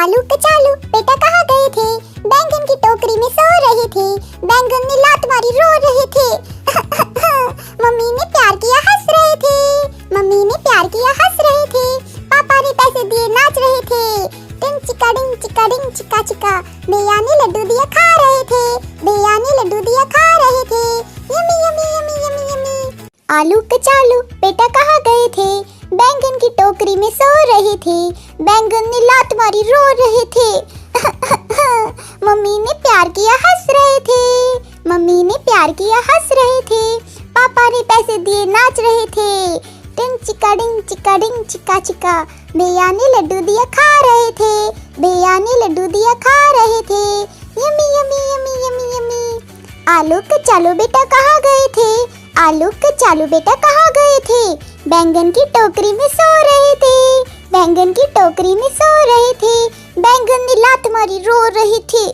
आलू कचालू बेटा कहाँ गए थे? बैंगन की टोकरी में सो रहे थे। बैंगन ने लात मारी रो रहे थे। मम्मी ने प्यार किया हंस रहे थे। मम्मी ने प्यार किया हंस रहे थे। पापा ने पैसे दिए नाच रहे थे। डिंग चिका चिका भैया ने लड्डू दिया खा रहे थे। भैया ने लड्डू दिया खा रहे थे। Yummy yummy yummy yummy yummy. आलू कचालू बेटा कहाँ गए थे? बैंगन की टोकरी में सो रहे थे। बैंगन ने लात मारी रो रहे थे। मम्मी ने प्यार किया हंस रहे थे। मम्मी ने प्यार किया हंस रहे थे। पापा ने पैसे दिए नाच रहे थे। डिंग चिका चिका भैया ने लड्डू दिया खा रहे थे। भैया ने लड्डू दिया खा रहे थे। Yummy yummy yummy yummy yummy. आलू कचालू बेटा कहाँ गए थे? आलू कचालू बेटा कहाँ गए थे? बैंगन की टोकरी में सो रहे थे। बैंगन की टोकरी में सो रहे थे। बैंगन ने लात मारी रो रहे थे।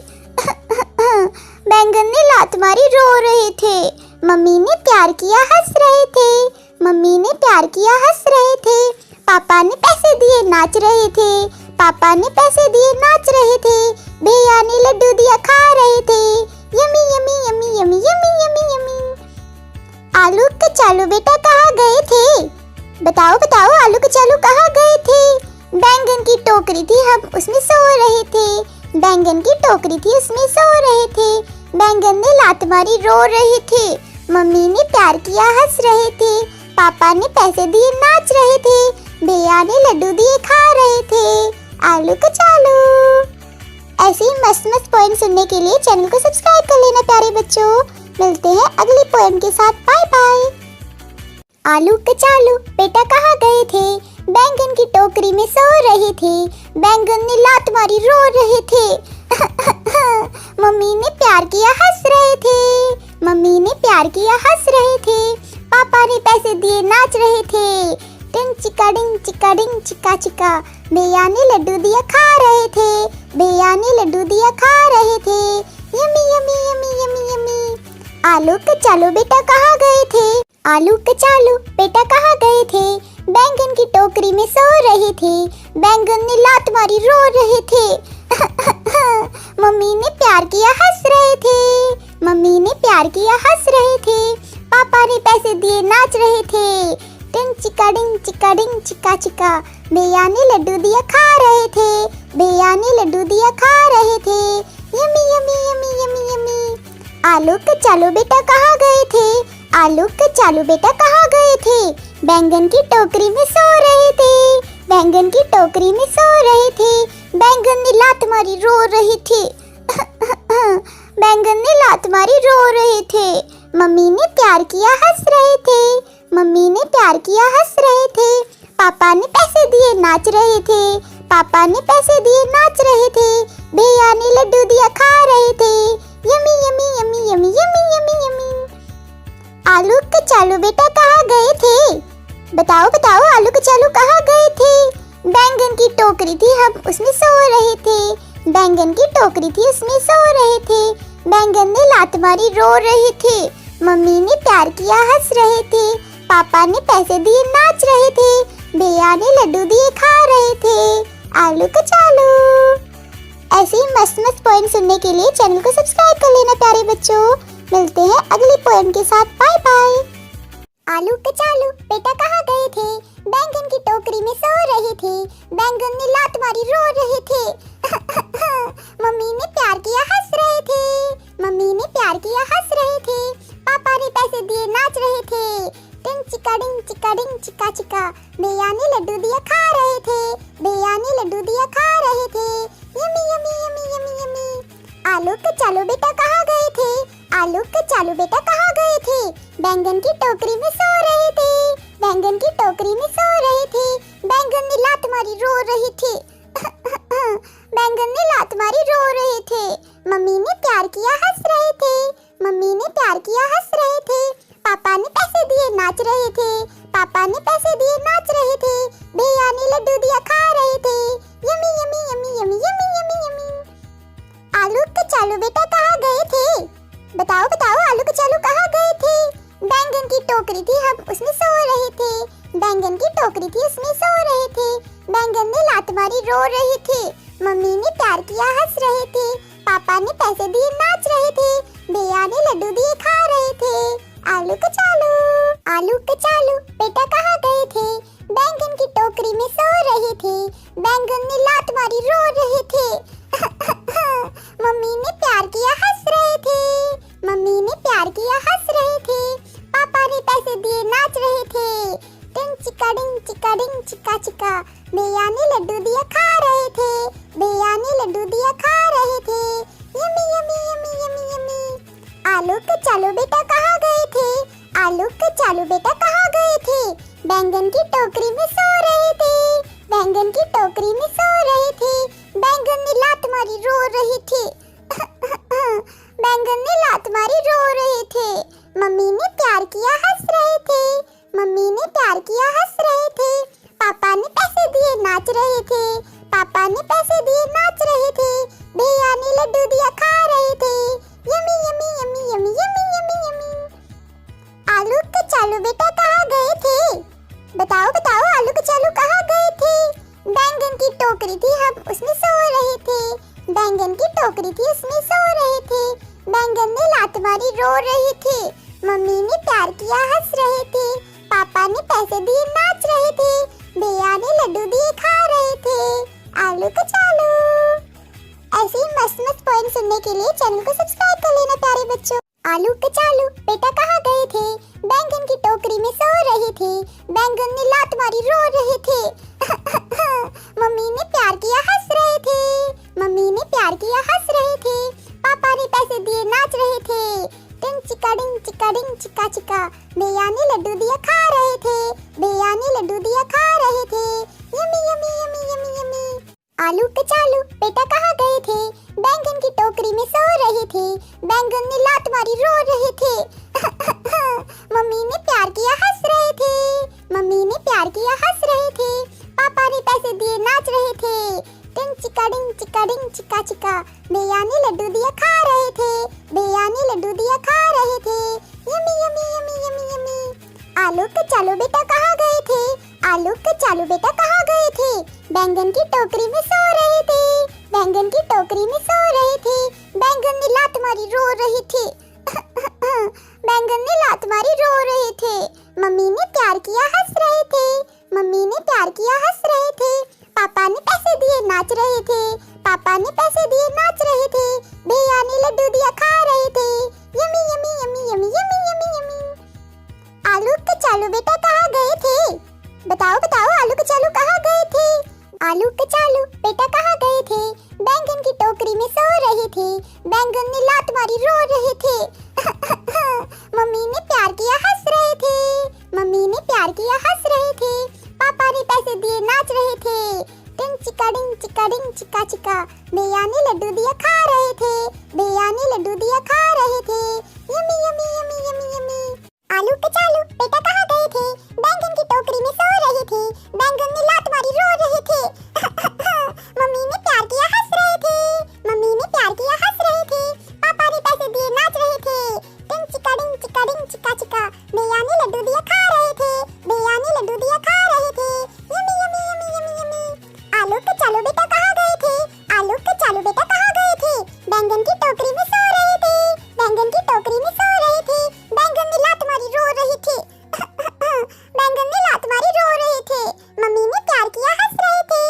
बैंगन ने लात मारी रो रहे थे। मम्मी ने प्यार किया हंस रहे थे। मम्मी ने प्यार किया हंस रहे थे। पापा ने पैसे दिए नाच रहे थे। पापा ने पैसे दिए नाच रहे थे। भैया ने लड्डू दिया खा रहे थे। Yummy yummy yummy yummy yummy yummy yummy. आलू कचालू बेटा कहाँ गए थे? बताओ बताओ आलू कचालू कहाँ गए थे? बैंगन की टोकरी थी, हम उसमें सो रहे थे। बैंगन की टोकरी थी, उसमें सो रहे थे। बैंगन ने लात मारी रो रहे थे। मम्मी ने प्यार किया हंस रहे थे। पापा ने पैसे दिए नाच रहे थे। भैया ने लड्डू दिए खा रहे थे। आलू कचालू। ऐसे ही मस्त मस्त पोएम सुनने के लिए चैनल को सब्सक्राइब कर लेना प्यारे बच्चों। मिलते हैं अगली पोएम के साथ। Bye bye. आलू कचालू बेटा कहाँ गए थे? बैंगन की टोकरी में सो रहे थे। बैंगन ने लात मारी रो रहे थे। मम्मी ने प्यार किया हंस रहे थे। मम्मी ने प्यार किया हंस रहे थे। पापा ने पैसे दिए नाच रहे थे। डिंग चिका चिका भैया ने लड्डू दिया खा रहे थे। भैया ने लड्डू दिया खा रहे थे। Yummy yummy yummy yummy yummy. आलू कचालू बेटा कहाँ गए थे? आलू कचालू बेटा कहाँ गए थे? बैंगन की टोकरी में सो रहे थे। बैंगन ने लात मारी रो रहे थे। मम्मी ने प्यार किया हंस रहे थे। मम्मी ने प्यार किया हंस रहे थे। पापा ने पैसे दिए नाच रहे थे। डिंग चिका चिका भैया ने लड्डू दिया खा रहे थे। भैया ने लड्डू दिया खा रहे थे। Yummy yummy yummy yummy yummy. आलू कचालू बेटा कहाँ गए थे? आलू कचालू बेटा कहाँ गए थे? बैंगन की टोकरी में सो रहे थे। बैंगन की टोकरी में सो रहे थे। बैंगन ने लात मारी रो रहे थे। बैंगन ने लात मारी रो रहे थे। मम्मी ने प्यार किया हंस रहे थे। मम्मी ने प्यार किया हंस रहे थे। पापा ने पैसे दिए नाच रहे थे। पापा ने पैसे दिए नाच रहे थे। भैया ने लड्डू दिया खा रहे थे। Yummy yummy yummy yummy yummy yummy yummy. आलू कचालू बेटा कहाँ गए थे? बताओ बताओ आलू कचालू कहाँ गए थे? बैंगन की टोकरी थी, हम उसमें सो रहे थे। बैंगन की टोकरी थी, उसमें सो रहे थे। बैंगन ने लात मारी रो रहे थे। मम्मी ने प्यार किया हंस रहे थे। पापा ने पैसे दिए नाच रहे थे। भैया ने लड्डू दिए खा रहे थे। आलू कचालू। ऐसे ही मस्त मस्त पोएम सुनने के लिए चैनल को सब्सक्राइब कर लेना प्यारे बच्चों। मिलते हैं अगली पोएम के साथ। Bye bye. आलू कचालू बेटा कहाँ गए थे? बैंगन की टोकरी में सो रहे थे। बैंगन ने लात मारी रो रहे थे। मम्मी ने प्यार किया हंस रहे थे। मम्मी ने प्यार किया हंस रहे थे। पापा ने पैसे दिए नाच रहे थे। डिंग चिका चिका भैया ने लड्डू दिया खा रहे थे। भैया ने लड्डू दिया खा रहे थे। Yummy yummy yummy yummy yummy. आलू कचालू बेटा कहाँ गए थे? आलू कचालू बेटा कहाँ गए थे? बैंगन की टोकरी में सो रहे थे। बैंगन की टोकरी में सो रहे थे। बैंगन ने लात मारी रो रहे थे। बैंगन ने लात मारी रो रहे थे। मम्मी ने प्यार किया हंस रहे थे। मम्मी ने प्यार किया हंस रहे थे। पापा ने पैसे दिए नाच रहे थे। पापा ने पैसे दिए नाच रहे थे। भैया ने लड्डू दिया खा रहे थे। Yummy yummy yummy yummy yummy yummy yummy. आलू कचालू बेटा कहाँ गए थे? बताओ बताओ आलू कचालू कहाँ गए थे? बैंगन की टोकरी थी, हम उसमें सो रहे थे। बैंगन की टोकरी थी, उसमें सो रहे थे। बैंगन ने लात मारी रो रहे थे। मम्मी ने प्यार किया हंस रहे थे, पापा ने पैसे दिए नाच रहे थे, भैया ने लड्डू दिए खा रहे थे। आलू कचालू बेटा कहाँ गए थे, बैंगन की टोकरी में सो रहे थे, बैंगन ने लात मारी रो रहे थे। मम्मी ने प्यार किया हंस रहे थे, मम्मी ने प्यार किया हंस रहे थे, पापा ने पैसे दिए नाच रहे थे। डिंग चिका चिका, भैया ने लड्डू दिया खा रहे थे, भैया ने लड्डू दिया खा रहे थे। Yummy yummy yummy yummy yummy. आलू कचालू बेटा कहाँ गए थे, आलू कचालू बेटा कहाँ गए थे, बैंगन की टोकरी में सो रहे थे, बैंगन की टोकरी में सो रहे थे, बैंगन ने लात मारी रो रहे थे। बैंगन ने लात मारी रो रहे थे। मम्मी ने प्यार किया हंस रहे थे, मम्मी ने प्यार किया हंस रहे थे, पापा ने पैसे दिए नाच रहे थे, पापा ने पैसे दिए नाच रहे थे, भैया ने लड्डू दिया खा रहे थे। Yummy yummy yummy yummy yummy yummy yummy. आलू कचालू बेटा कहाँ गए थे, बताओ बताओ आलू कचालू कहाँ गए थे। बैंगन की टोकरी थी, हम उसमें सो रहे थे, बैंगन की टोकरी थी उसमें सो रहे थे, बैंगन ने लात मारी रो रहे थे। मम्मी ने प्यार किया हंस रहे थे, पापा ने पैसे दिए नाच रहे थे, भैया ने लड्डू दिए खा रहे थे। आलू कचालू। ऐसे ही मस्त मस्त पोएम सुनने के लिए चैनल को सब्सक्राइब कर लेना प्यारे बच्चों। आलू कचालू बेटा कहाँ गए थे, बैंगन की टोकरी में सो रहे थे, बैंगन ने लात मारी रो रहे थे। मम्मी ने प्यार किया हंस रहे थे, मम्मी ने प्यार किया हंस रहे थे, पापा ने पैसे दिए नाच रहे थे। डिंग चिका चिका, भैया ने लड्डू दिया खा रहे थे, भैया ने लड्डू दिया खा रहे थे। Yummy yummy yummy yummy yummy. आलू कचालू बेटा कहाँ गए थे, बैंगन की टोकरी में सो रहे थे, बैंगन ने लात मारी रो रहे थे। मम्मी ने प्यार किया हंस रहे थे, मम्मी ने प्यार किया हंस रहे थे, पापा ने पैसे दिए नाच रहे थे। डिंग चिका चिका, भैया ने लड्डू दिया खा रहे थे, भैया ने लड्डू दिया खा रहे थे। Yummy yummy yummy yummy yummy. आलू कचालू बेटा कहाँ गए थे, आलू कचालू बेटा कहाँ गए थे, बैंगन की टोकरी में सो रहे थे, बैंगन की टोकरी में सो रहे थे, बैंगन ने लात मारी रो रहे थे। बैंगन ने लात मारी रो रहे थे। मम्मी ने प्यार किया हंस रहे थे, मम्मी ने प्यार किया हंस रहे थे, पापा ने पैसे दिए नाच रहे थे, पापा ने पैसे दिए नाच रहे थे, भैया ने लड्डू दिया खा रहे थे। Yummy yummy yummy yummy yummy yummy yummy. आलू कचालू बेटा कहाँ गए थे, बताओ बताओ आलू कचालू कहाँ गए थे। आलू कचालू बेटा कहाँ गए थे, बैंगन की टोकरी में सो रहे थे, बैंगन ने लात मारी रो रहे थे। मम्मी ने प्यार किया हंस रहे थे, मम्मी ने प्यार किया हंस रहे थे, पापा ने पैसे दिए नाच रहे थे। डिंग चिका चिका, भैया ने लड्डू दिया खा रहे थे, भैया ने लड्डू दिया खा रहे थे। Yummy yummy yummy yummy yummy. आलू कचालू बेटा कहाँ गए थे, बैंगन की टोकरी में सो रहे थे, बैंगन ने लात मारी रो रहे थे। मम्मी ने प्यार किया हंस रहे थे, मम्मी ने प्यार किया हंस रहे थे, पापा ने पैसे दिए नाच रहे थे। डिंग चिका चिका, भैया ने लड्डू दिया खा रहे थे, भैया ने लड्डू दिया खा रहे थे। Yummy yummy yummy yummy yummy. आलू कचालू बेटा कहाँ गए थे, आलू कचालू बेटा कहाँ गए थे, बैंगन की टोकरी में सो रहे थे, बैंगन की टोकरी में सो रहे थे, बैंगन ने लात मारी रो रहे थे। बैंगन ने लात मारी रो रहे थे। मम्मी ने प्यार किया हंस रहे थे,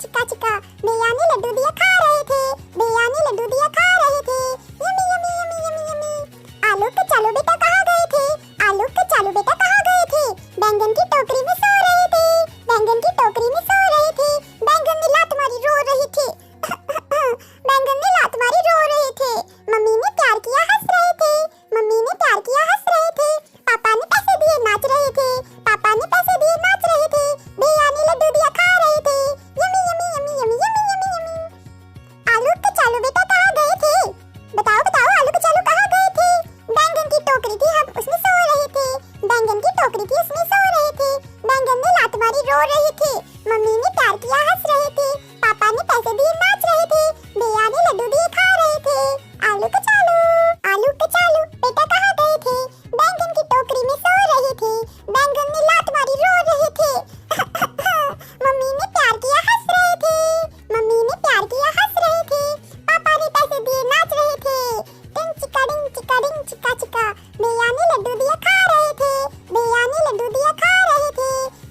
चिका चिका, भैया ने लड्डू दिया खा रहे थे, भैया ने लड्डू दिया खा रहे थे, yummy yummy yummy yummy yummy. आलू के चालू बेटा कहाँ गए थे, आलू के चालू बेटा कहाँ गए थे, बैंगन की टोकरी में सो रहे थे, बैंगन की टोकरी में सो रहे थे, बैंगन ने लात मारी रो रहे थे, बैंगन ने लात मारी रो रहे थे, मम्मी ने प्यार किया हंस रहे थे, मम्मी ने प्यार किया हंस रहे थे, पापा ने पैसे दिए नाच रहे थे, पापा ने पैसे दिए नाच रहे थे, भैया ने लड्डू दिया खा रहे थे, yummy yummy yummy yummy yummy yummy yummy. आलू के चालू बेटा कहाँ गए थे, बताओ बताओ आलू के चालू कहाँ गए थे, बैंगन की टोकरी थी हम उसमें सो रहे थे, बैंगन की टोकरी थी उसमें सो रहे थे, बैंगन ने लात मारी रो रहे थे, मम्मी ने प्यार किया हंस रहे थे, पापा ने पैसे दिए नाच रहे थे, भैया ने लड्डू दिए खा रहे थे। आलू के चालू बेटा कहाँ गए थे, बैंगन की टोकरी में सो रहे थे, बैंगन ने लात मारी रो रहे थे, मम्मी ने प्यार किया हंस रहे थे, मम्मी ने प्यार किया हंस रहे थे, पापा ने पैसे दिए नाच रहे थे, डिंग चिका चिका, भैया ने लड्डू दिया खा रहे थे, भैया ने लड्डू दिया खा रहे थे,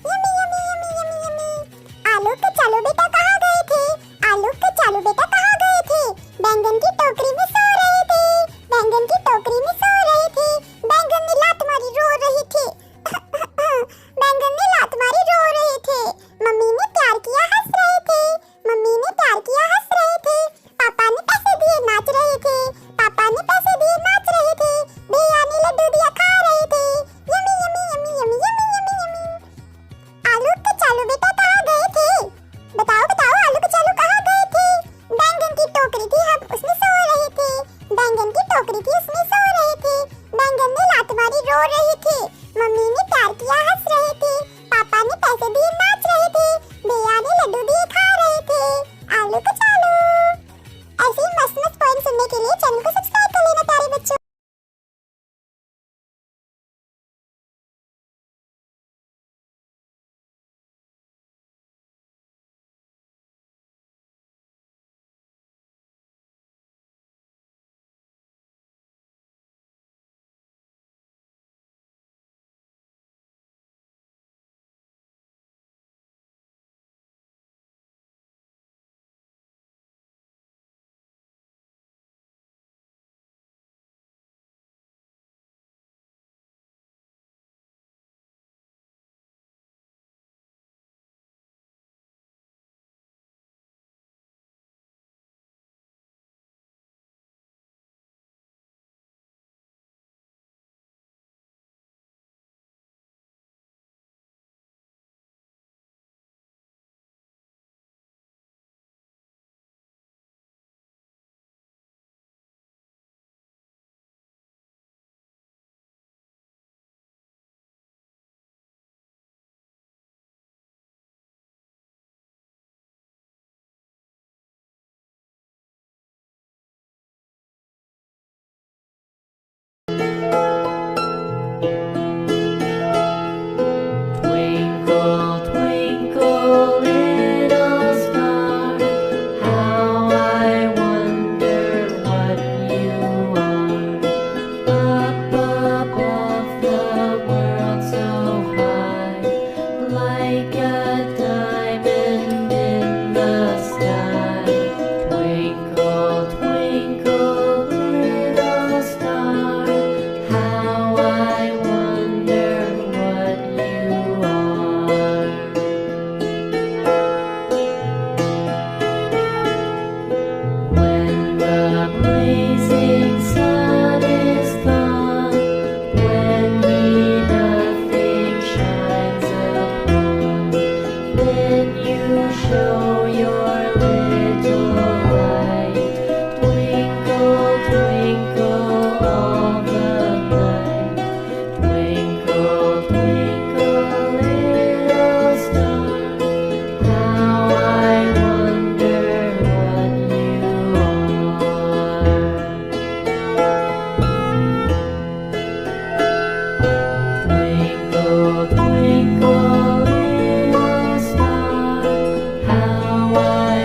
yummy yummy yummy yummy yummy. आलू के चालू बेटा कहाँ गए थे, आलू के चालू बेटा कहाँ गए थे, बैंगन की टोकरी में सो रहे थे, बैंगन की टोकरी में सो रहे थे, बैंगन ने लात मारी रो रहे थे, बैंगन ने लात मारी रो रहे थे, मम्मी ने प्यार किया हंस रहे थे, मम्मी ने प्यार किया हंस रहे थे, पापा ने पैसे दिए नाच रहे थे, पापा ने पैसे दिए नाच रहे थे, भैया ने लड्डू दिया खा रहे थे, yummy yummy yummy yummy yummy yummy yummy. आलू के चालू बेटा कहाँ गए थे, बताओ बताओ आलू के चालू कहाँ गए थे, बैंगन की टोकरी थी हम उसमें सो रहे थे, बैंगन की टोकरी थी उसमें सो रहे थे, बैंगन ने लात मारी रो रहे थे, मम्मी ने प्यार किया हंस रहे थे, पापा ने पैसे दिए नाच रहे थे, भैया ने लड्डू दिए खा रहे थे। आलू के चालू। ऐसे ही मस्त मस्त पोएम सुनने के लिए चैनल को सब्सक्राइब कर लेना प्यारे बच्चों। Twinkle, twinkle, little star, how I wonder what you are. Up above the world so high, like a diamond in the sky. Twinkle, twinkle, little star, how I wonder what you are. When the blazing sun is gone, when nothing shines upon, then you show your little light. Twinkle, twinkle all the night. Twinkle, twinkle, little star, how I wonder what you are. Twinkle, twinkle, little star, how I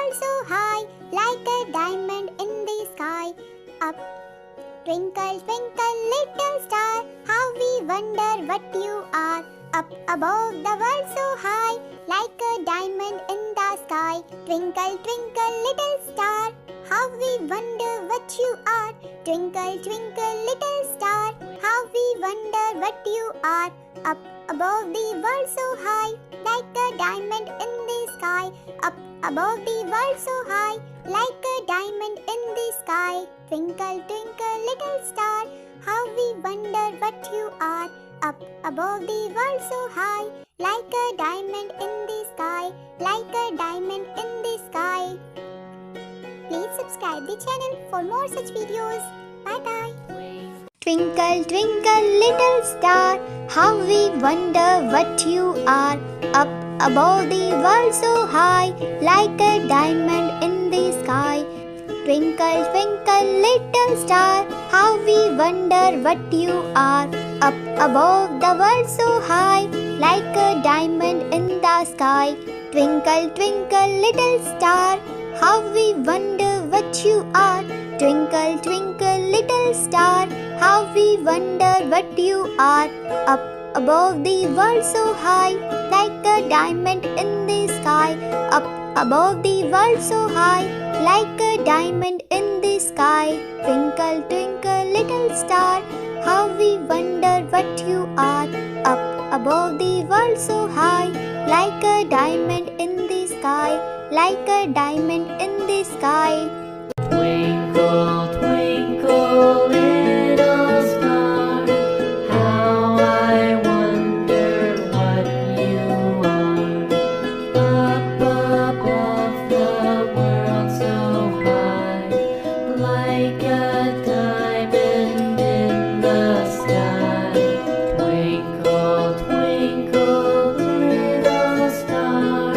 world so high, like a diamond in the sky. Up, twinkle, twinkle, little star, how we wonder what you are. Up above the world so high, like a diamond in the sky. Twinkle, twinkle, little star, how we wonder what you are. Twinkle, twinkle, little star, how we wonder what you are. Up above the world so high, like a diamond in the sky. Up above the world so high, like a diamond in the sky. Twinkle, twinkle, little star, how we wonder what you are. Up above the world so high, like a diamond in the sky, like a diamond in the sky. Please subscribe the channel for more such videos. Bye bye. Twinkle, twinkle, little star, how we wonder what you are. Up above the world so high, like a diamond in the sky. Twinkle, twinkle, little star, how we wonder what you are. Up above the world so high, like a diamond in the sky. Twinkle, twinkle, little star, how we wonder what you are. Twinkle, twinkle, little star, how we wonder what you are. Up above the world so high, like a diamond in the sky. Up above the world so high, like a diamond in the sky. Twinkle, twinkle, little star, how we wonder what you are. Up above the world so high, like a diamond in the sky, like a diamond in the sky. Twinkle, twinkle, little star, how I wonder what you are. Up above the world so high, like a diamond in the sky. Twinkle, twinkle, little star,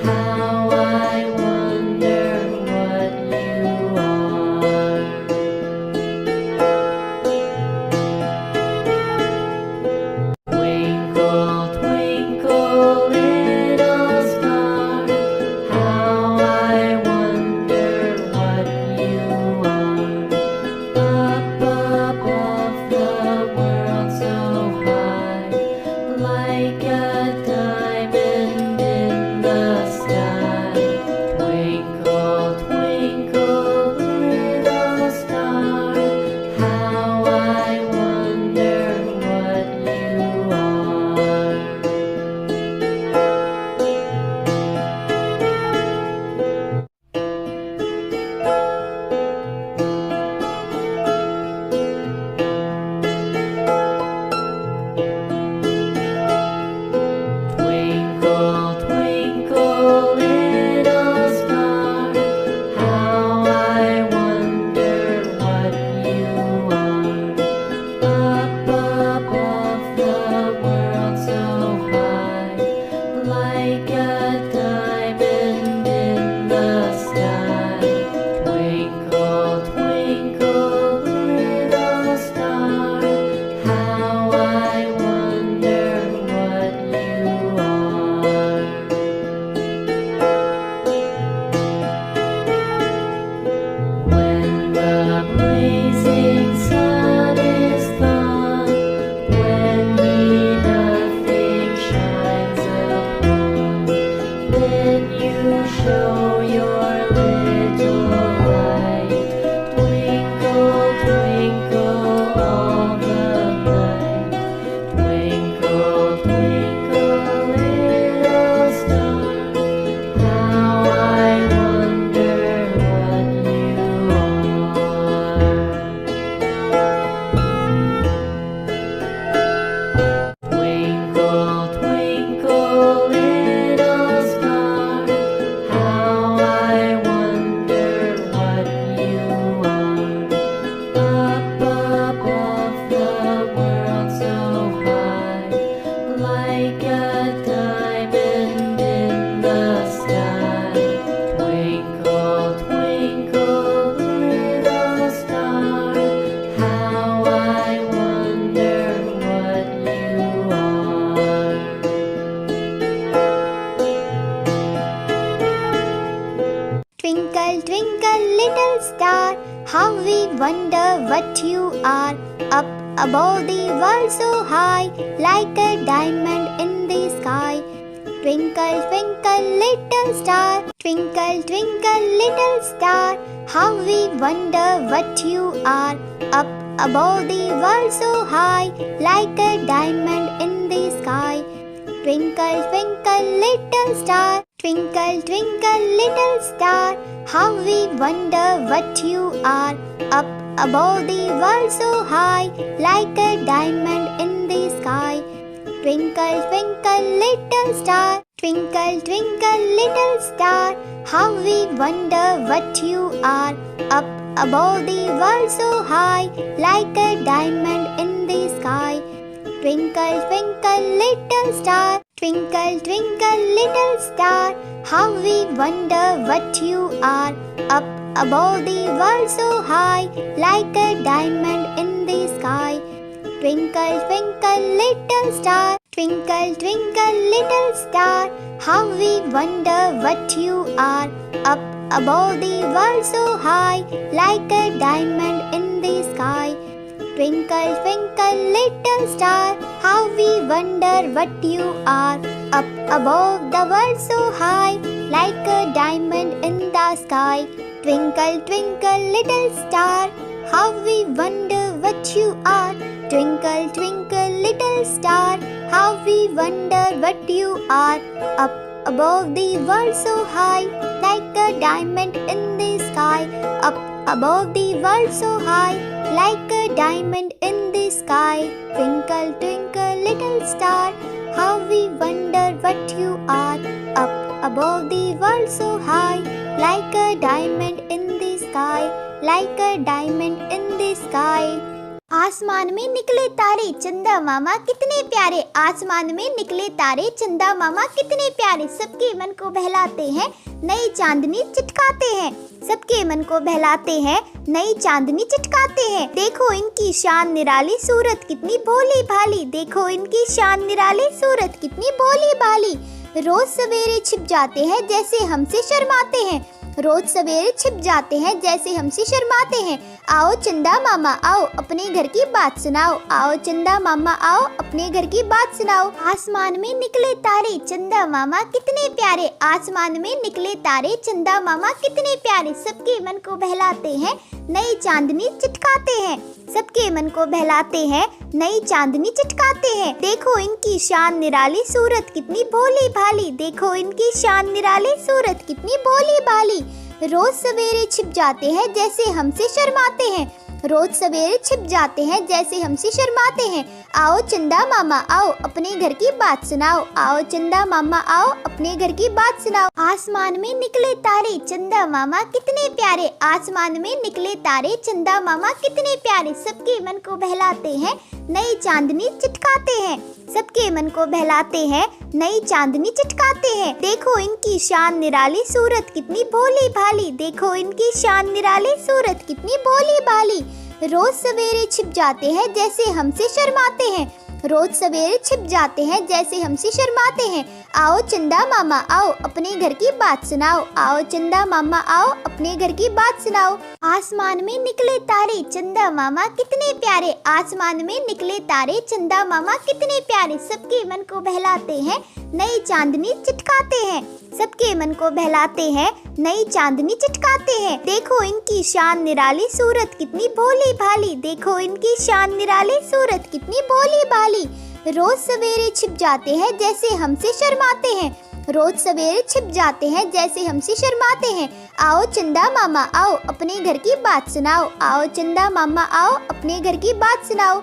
how I wonder what you are. Twinkle, twinkle, little star, how we wonder what you are. Up above the world so high, like a diamond in the sky. Twinkle, twinkle, little star, twinkle, twinkle, little star, how we wonder what you are. Up above the world so high, like a diamond in the sky. Twinkle, twinkle, little star, twinkle, twinkle, little star, how we wonder what you are. Up above the world so high, like a diamond in the sky. Twinkle, twinkle, little star, twinkle, twinkle, little star, how we wonder what you are. Up above the world so high, like a diamond in the sky. Twinkle, twinkle, little star, twinkle, twinkle, little star, how we wonder what you are. Up above the world so high, like a diamond in the sky. Twinkle, twinkle, little star, twinkle, twinkle, little star, how we wonder what you are. Up above the world so high, like a diamond in the sky. Twinkle, twinkle, little star, how we wonder what you are. Up above the world so high, like a diamond in the sky. Twinkle, twinkle, little star, how we wonder what you are. Twinkle, twinkle, little star, how we wonder what you are. Up above the world so high, like a diamond in the sky. Up above the world so high, like a diamond in the sky. Twinkle, twinkle, little star, how we wonder what you are. Up above the world so high, like a diamond in the sky, like a diamond in the sky. आसमान में निकले तारे चंदा मामा कितने प्यारे, आसमान में निकले तारे चंदा मामा कितने प्यारे, सबके मन को बहलाते हैं नई चांदनी चिटकाते हैं, सबके मन को बहलाते हैं नई चांदनी चिटकाते हैं। देखो इनकी शान निराली, सूरत कितनी भोली भाली, देखो इनकी शान निराली, सूरत कितनी भोली भाली। रोज सवेरे छिप जाते हैं जैसे हमसे शर्माते हैं, रोज सवेरे छिप जाते हैं जैसे हमसे शर्माते हैं। आओ चंदा मामा आओ, अपने घर की बात सुनाओ, आओ चंदा मामा आओ, अपने घर की बात सुनाओ। आसमान में निकले तारे चंदा मामा कितने प्यारे, आसमान में निकले तारे चंदा मामा कितने प्यारे, सबके मन को बहलाते हैं नई चांदनी चिटकाते हैं, सबके मन को बहलाते हैं नई चांदनी चिटकाते हैं। देखो इनकी शान निराली, सूरत कितनी भोली भाली, देखो इनकी शान निराली, सूरत कितनी भोली भाली। रोज सवेरे छिप जाते हैं जैसे हमसे शर्माते हैं, रोज सवेरे छिप जाते हैं जैसे हमसे शर्माते हैं। आओ चंदा मामा आओ, अपने घर की बात सुनाओ, आओ चंदा मामा आओ, अपने घर की बात सुनाओ। आसमान में निकले तारे चंदा मामा कितने प्यारे, आसमान में निकले तारे चंदा मामा कितने प्यारे, सबके मन को बहलाते हैं नई चांदनी चिटकाते हैं, सबके मन को बहलाते हैं नई चांदनी चिटकाते हैं। देखो इनकी शान निराली, सूरत कितनी भोली भाली, देखो इनकी शान निराली, सूरत कितनी भोली भाली। रोज सवेरे छिप जाते हैं जैसे हमसे शर्माते हैं, रोज सवेरे छिप जाते हैं जैसे हमसे शर्माते हैं। आओ चंदा मामा आओ, अपने घर की बात सुनाओ, आओ चंदा मामा आओ, अपने घर की बात सुनाओ। आसमान में निकले तारे चंदा मामा कितने प्यारे, आसमान में निकले तारे चंदा मामा कितने प्यारे, सबके मन को बहलाते हैं नई चांदनी चिटकाते हैं, सबके मन को बहलाते हैं नई चांदनी चिटकाते हैं। देखो इनकी शान निराली, सूरत कितनी भोली भाली, देखो इनकी शान निराली, सूरत कितनी भोली भाली। रोज सवेरे छिप जाते हैं जैसे हमसे शर्माते हैं, रोज सवेरे छिप जाते हैं जैसे हमसे शर्माते हैं। आओ चंदा मामा आओ, अपने घर की बात सुनाओ, आओ चंदा मामा आओ, अपने घर की बात सुनाओ।